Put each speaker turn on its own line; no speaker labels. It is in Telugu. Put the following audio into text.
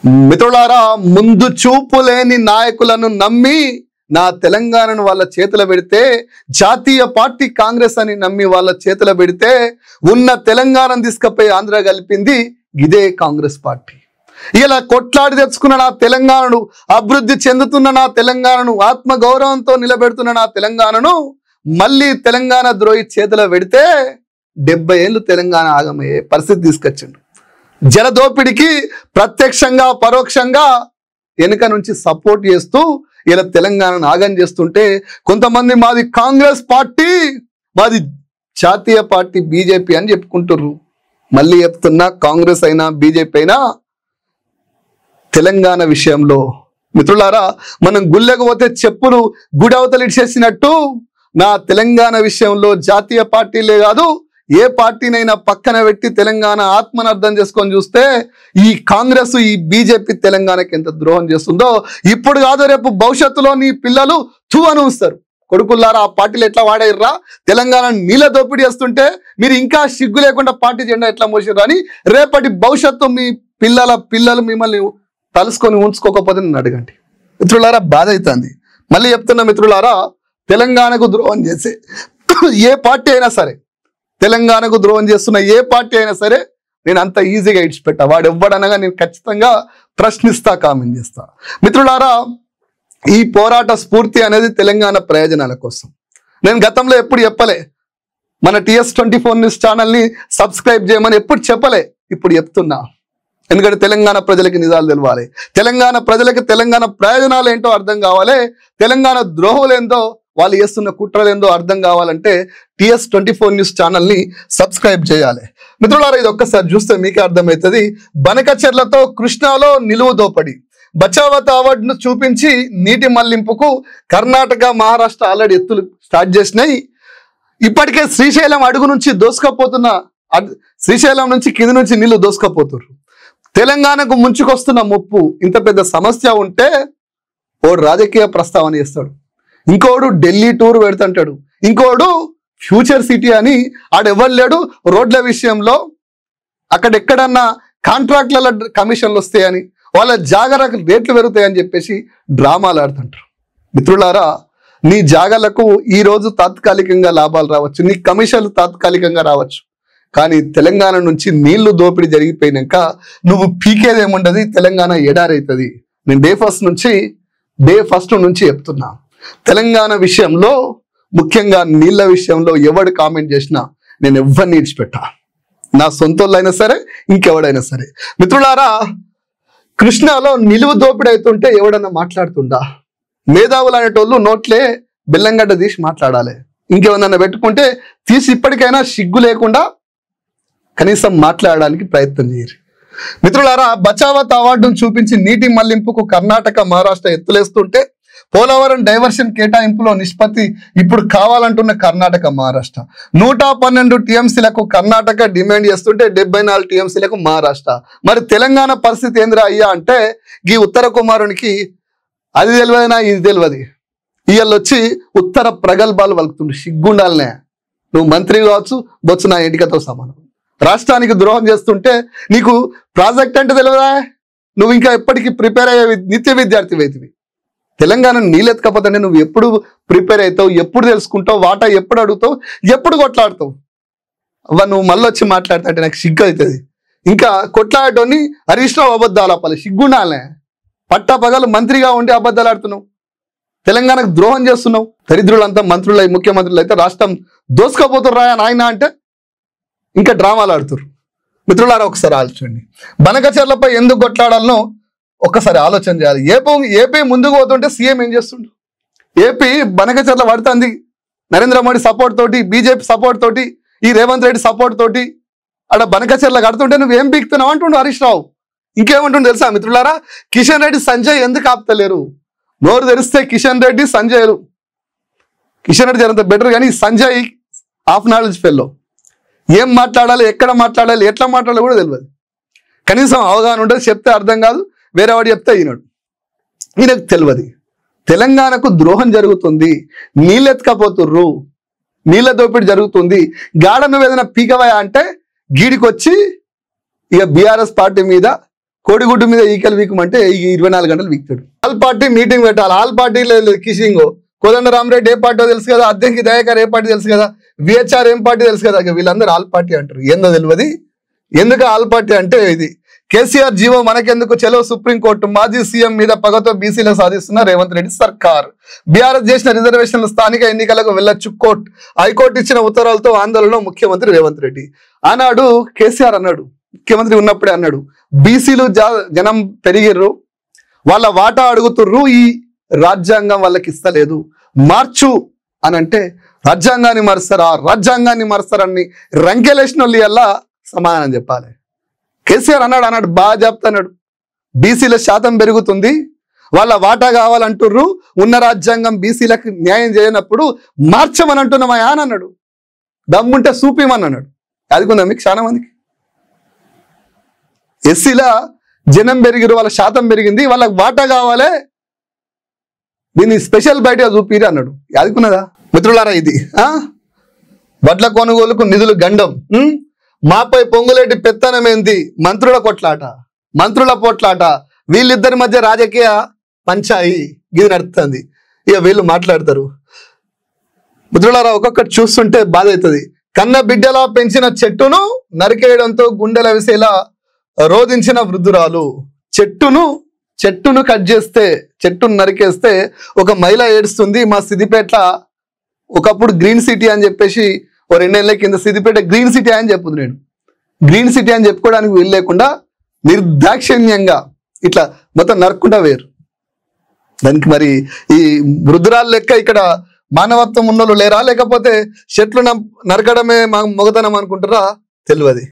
మిత్రులారా, ముందు చూపు లేని నాయకులను నమ్మి నా తెలంగాణను వాళ్ళ చేతుల పెడితే, జాతీయ పార్టీ కాంగ్రెస్ అని నమ్మి వాళ్ళ చేతుల పెడితే ఉన్న తెలంగాణను తీసుకుపోయి ఆంధ్ర కలిపింది ఇదే కాంగ్రెస్ పార్టీ. ఇలా కొట్లాడి తెచ్చుకున్న నా తెలంగాణను, అభివృద్ధి చెందుతున్న నా తెలంగాణను, ఆత్మ గౌరవంతో నిలబెడుతున్న నా తెలంగాణను మళ్ళీ తెలంగాణ ద్రోహి చేతుల పెడితే 70 ఏళ్ళు తెలంగాణ ఆగమయ్యే పరిస్థితి తీసుకొచ్చిండు. జలదోపిడికి ప్రత్యక్షంగా పరోక్షంగా వెనుక నుంచి సపోర్ట్ చేస్తూ ఇలా తెలంగాణను ఆగం చేస్తుంటే కొంతమంది మాది కాంగ్రెస్ పార్టీ, మాది జాతీయ పార్టీ బీజేపీ అని చెప్పుకుంటుర్రు. మళ్ళీ చెప్తున్నా, కాంగ్రెస్ అయినా బీజేపీ అయినా తెలంగాణ విషయంలో మిత్రులారా, మనం గుళ్ళకు పోతే చెప్పులు గుడి అవతలి ఇచ్చేసినట్టు నా తెలంగాణ విషయంలో జాతీయ పార్టీలే కాదు, ఏ పార్టీనైనా పక్కన పెట్టి తెలంగాణ ఆత్మను అర్థం చేసుకొని చూస్తే ఈ కాంగ్రెస్, ఈ బీజేపీ తెలంగాణకి ఎంత ద్రోహం చేస్తుందో ఇప్పుడు కాదు రేపు భవిష్యత్తులో నీ పిల్లలు అని ఉంస్తారు. కొడుకుల్లారా, ఆ పార్టీలు ఎట్లా వాడేర్రా, తెలంగాణ నీళ్ళ దోపిడీ చేస్తుంటే మీరు ఇంకా సిగ్గు లేకుండా పార్టీ జెండా ఎట్లా మోసారు అని రేపటి భవిష్యత్తు మీ పిల్లలు మిమ్మల్ని తలుసుకొని ఉంచుకోకపోతే నన్ను అడగండి. మిత్రులారా, బాధ అవుతుంది. మళ్ళీ చెప్తున్నా మిత్రులారా, తెలంగాణకు ద్రోహం చేసే ఏ పార్టీ అయినా సరే, తెలంగాణకు ద్రోహం చేస్తున్న ఏ పార్టీ అయినా సరే నేను అంత ఈజీగా ఇడిచిపెట్టా. వాడు ఎవ్వడనగా నేను ఖచ్చితంగా ప్రశ్నిస్తా, కామెంట్ చేస్తా. మిత్రులారా, ఈ పోరాట స్ఫూర్తి అనేది తెలంగాణ ప్రయోజనాల కోసం. నేను గతంలో ఎప్పుడు చెప్పలే, మన TS24 న్యూస్ ఛానల్ని సబ్స్క్రైబ్ చేయమని ఎప్పుడు చెప్పలే, ఇప్పుడు చెప్తున్నా. ఎందుకంటే తెలంగాణ ప్రజలకి నిజాలు తెలవాలి, తెలంగాణ ప్రజలకి తెలంగాణ ప్రయోజనాలు ఏంటో అర్థం కావాలి, తెలంగాణ ద్రోహులు ఏందో, వాళ్ళు చేస్తున్న కుట్రలు ఏందో అర్థం కావాలంటే TS24 న్యూస్ ఛానల్ని సబ్స్క్రైబ్ చేయాలి. మిత్రులారా, ఇది ఒక్కసారి చూస్తే మీకే అర్థమవుతుంది. బనకచెర్లతో కృష్ణాలో నిలువు దోపడి, బచావత్ అవార్డును చూపించి నీటి మళ్లింపుకు కర్ణాటక, మహారాష్ట్ర ఆల్రెడీ ఎత్తులు స్టార్ట్ చేసినాయి. ఇప్పటికే శ్రీశైలం అడుగు నుంచి దోసుకపోతున్న, శ్రీశైలం నుంచి కింది నుంచి నీళ్లు దోసుకపోతున్నారు. తెలంగాణకు ముంచుకొస్తున్న ముప్పు ఇంత పెద్ద సమస్య ఉంటే ఓడు రాజకీయ ప్రస్తావన చేస్తాడు, ఇంకోడు ఢిల్లీ టూర్ పెడుతుంటాడు, ఇంకోడు ఫ్యూచర్ సిటీ అని ఆడెవ్వరు లేడు. రోడ్ల విషయంలో అక్కడెక్కడన్నా కాంట్రాక్ట్ల కమిషన్లు వస్తాయని, వాళ్ళ జాగరకు రేట్లు పెరుగుతాయని చెప్పేసి డ్రామాలు ఆడుతుంటారు. మిత్రులారా, నీ జాగలకు ఈరోజు తాత్కాలికంగా లాభాలు రావచ్చు, నీ కమిషన్లు తాత్కాలికంగా రావచ్చు, కానీ తెలంగాణ నుంచి నీళ్లు దోపిడీ జరిగిపోయినాక నువ్వు పీకేదేముండదు, తెలంగాణ ఎడారైతుంది. నేను డే ఫస్ట్ నుంచి చెప్తున్నా, తెలంగాణ విషయంలో ముఖ్యంగా నీళ్ల విషయంలో ఎవడు కామెంట్ చేసినా నేను ఎవరిని ఇడిచిపెట్టా, నా సొంతోళ్ళైనా సరే ఇంకెవడైనా సరే. మిత్రులారా, కృష్ణాలో నిలువు దోపిడీ అవుతుంటే ఎవడన్నా మాట్లాడుతుండా? మేధావులు అనేటోళ్ళు నోట్లే బెల్లంగడ్డ తీసి మాట్లాడాలి, ఇంకేమన్నా పెట్టుకుంటే తీసి ఇప్పటికైనా సిగ్గు లేకుండా కనీసం మాట్లాడడానికి ప్రయత్నం చేయరు. మిత్రులారా, బచావత్ అవార్డును చూపించి నీటి మళ్లింపుకు కర్ణాటక, మహారాష్ట్ర ఎత్తులేస్తుంటే పోలవరం డైవర్షన్ కేటాయింపులో నిష్పత్తి ఇప్పుడు కావాలంటున్న కర్ణాటక, మహారాష్ట్ర. 112 TMCలకు కర్ణాటక డిమాండ్ చేస్తుంటే 74 TMCలకు మహారాష్ట్ర. మరి తెలంగాణ పరిస్థితి ఏందిరా అయ్యా అంటే, ఈ ఉత్తర కుమారునికి అది తెలియదునా ఇది తెలియదు, ఇవాళొచ్చి ఉత్తర ప్రగల్భాలు వలుకుతుండు. సిగ్గుండాలనే, నువ్వు మంత్రి కావచ్చు, బొచ్చు నా ఎంటికతో సమానం. రాష్ట్రానికి ద్రోహం చేస్తుంటే నీకు ప్రాజెక్ట్ అంటే తెలియదా? నువ్వు ఇంకా ఎప్పటికీ ప్రిపేర్ అయ్యే నిత్య విద్యార్థి అవుతుంది. తెలంగాణ నీళ్ళెత్తకపోతే నువ్వు ఎప్పుడు ప్రిపేర్ అవుతావు, ఎప్పుడు తెలుసుకుంటావు, వాటా ఎప్పుడు అడుగుతావు, ఎప్పుడు కొట్లాడుతావు? అవ్వ, నువ్వు మళ్ళీ వచ్చి మాట్లాడుతా అంటే నాకు సిగ్గు అవుతుంది. ఇంకా కొట్లాడటోని హరీష్ రావు అబద్ధాలు ఆపాలి, సిగ్గుండాలే. పట్టా పగలు మంత్రిగా ఉండి అబద్ధాలు ఆడుతున్నావు, తెలంగాణకు ద్రోహం చేస్తున్నావు. దరిద్రులంతా మంత్రులు అయి, ముఖ్యమంత్రులు అయితే రాష్ట్రం దోసుకపోతుర్రా నాయన అంటే ఇంకా డ్రామాలు ఆడుతున్నారు. మిత్రులారా, ఒకసారి ఆలోచించండి, బనకచెర్లపై ఎందుకు కొట్లాడాలనో ఒక్కసారి ఆలోచన చేయాలి. ఏపీ ముందుకు పోతుంటే సీఎం ఏం చేస్తుండు? ఏపీ బనకచెర్ల పడుతుంది నరేంద్ర మోడీ సపోర్ట్ తోటి, బీజేపీ సపోర్ట్ తోటి, ఈ రేవంత్ రెడ్డి సపోర్ట్ తోటి. ఆడ బనకచెర్ల కడుతుంటే నువ్వేం పీక్తున్నావు అంటుండు హరీష్ రావు. ఇంకేమంటుండు తెలుసా మిత్రులారా? కిషన్ రెడ్డి, సంజయ్ ఎందుకు ఆపుతలేరు? నోరు తెరిస్తే కిషన్ రెడ్డి, సంజయ్. కిషన్ రెడ్డి జరంత బెటర్, కానీ సంజయ్ హాఫ్ నాలెడ్జ్ ఫెల్లో. ఏం మాట్లాడాలి, ఎక్కడ మాట్లాడాలి, ఎట్లా మాట్లాడాలి కూడా తెలియదు. కనీసం అవగాహన ఉంటుంది, చెప్తే అర్థం కాదు, వేరే వాడు చెప్తే ఈయనకు తెలియదు. తెలంగాణకు ద్రోహం జరుగుతుంది, నీళ్ళెత్తకపోతుర్రు, నీళ్ళ దోపిడీ జరుగుతుంది. గాఢ నువ్వు ఏదైనా పీకవయా అంటే గీడికొచ్చి ఇక బీఆర్ఎస్ పార్టీ మీద కోడిగుడ్డు మీద ఈకలు వీకమంటే 24 గంటలు వీక్తాడు. ఆల్ పార్టీ మీటింగ్ పెట్టాలి. ఆల్ పార్టీ కిషింగ్ కోదండరామరెడ్డి ఏ పార్టీ తెలుసు కదా, అద్దెకి దయాకర్ ఏ పార్టీ తెలుసు కదా, విహెచ్ఆర్ ఏం పార్టీ తెలుసు కదా, వీళ్ళందరూ ఆల్ పార్టీ అంటారు. ఏందో తెలియదు. ఎందుకు ఆల్ పార్టీ అంటే ఇది కేసీఆర్ జీవో మనకెందుకు, చెలో సుప్రీంకోర్టు, మాజీ సీఎం మీద పగతో బీసీలో సాధిస్తున్న రేవంత్ రెడ్డి సర్కార్, బీఆర్ఎస్ చేసిన రిజర్వేషన్లు స్థానిక ఎన్నికలకు వెళ్ళొచ్చు కోర్టు, హైకోర్టు ఇచ్చిన ఉత్తర్వులతో ఆందోళన ముఖ్యమంత్రి రేవంత్ రెడ్డి. ఆనాడు కేసీఆర్ అన్నాడు, ముఖ్యమంత్రి ఉన్నప్పుడే అన్నాడు, బీసీలు జనం పెరిగిర్రు, వాళ్ళ వాటా అడుగుతుర్రు, ఈ రాజ్యాంగం వాళ్ళకి ఇస్తలేదు, మార్చు అని అంటే రాజ్యాంగాన్ని మారుస్తారని రంకెలేసిన వాళ్ళు అలా సమాధానం చెప్పాలి. కేసీఆర్ అన్నాడు బాగా చెప్తున్నాడు, బీసీల శాతం పెరుగుతుంది, వాళ్ళ వాటా కావాలంటుర్రు, ఉన్న రాజ్యాంగం బీసీలకు న్యాయం చేయనప్పుడు మార్చమని అంటున్నామా అని అన్నాడు. దమ్ముంటే చూపిమని అన్నాడు. అదికుందా మీకు చాలా మందికి? ఎస్సీల జనం పెరిగిరు, వాళ్ళ శాతం పెరిగింది, వాళ్ళకి వాటా కావాలి, దీన్ని స్పెషల్ బయటగా చూపిరి అన్నాడు. అదికున్నదా మిత్రులారా? ఇది వడ్ల కొనుగోలుకు నిధులు గండం, మాపై పొంగులేటి పెత్తనమేంది, మంత్రుల పోట్లాట, వీళ్ళిద్దరి మధ్య రాజకీయ పంచాయి ఇది నడుస్తుంది. ఇక వీళ్ళు మాట్లాడతారు. మిత్రులారా, ఒక్కొక్కటి చూస్తుంటే బాధ అవుతుంది. కన్న బిడ్డలా పెంచిన చెట్టును నరికేయడంతో గుండెల విసేలా రోధించిన వృద్ధురాలు. చెట్టును కట్ చేస్తే, చెట్టును నరికేస్తే ఒక మహిళ ఏడుస్తుంది. మా సిద్దిపేట ఒకప్పుడు గ్రీన్ సిటీ అని చెప్పేసి 2 ఏళ్ల కింద సిద్దిపేట గ్రీన్ సిటీ అని చెప్పుంది. నేను గ్రీన్ సిటీ అని చెప్పుకోవడానికి వీలు లేకుండా నిర్దాక్షిణ్యంగా ఇట్లా మొత్తం నరుక్కుంటా వేరు. దానికి మరి ఈ వృద్ధురాలు లెక్క ఇక్కడ మానవత్వం ఉన్నోళ్ళు లేరా, లేకపోతే చెట్లు నరకడమే మొగతనం అనుకుంటారా తెలియదు.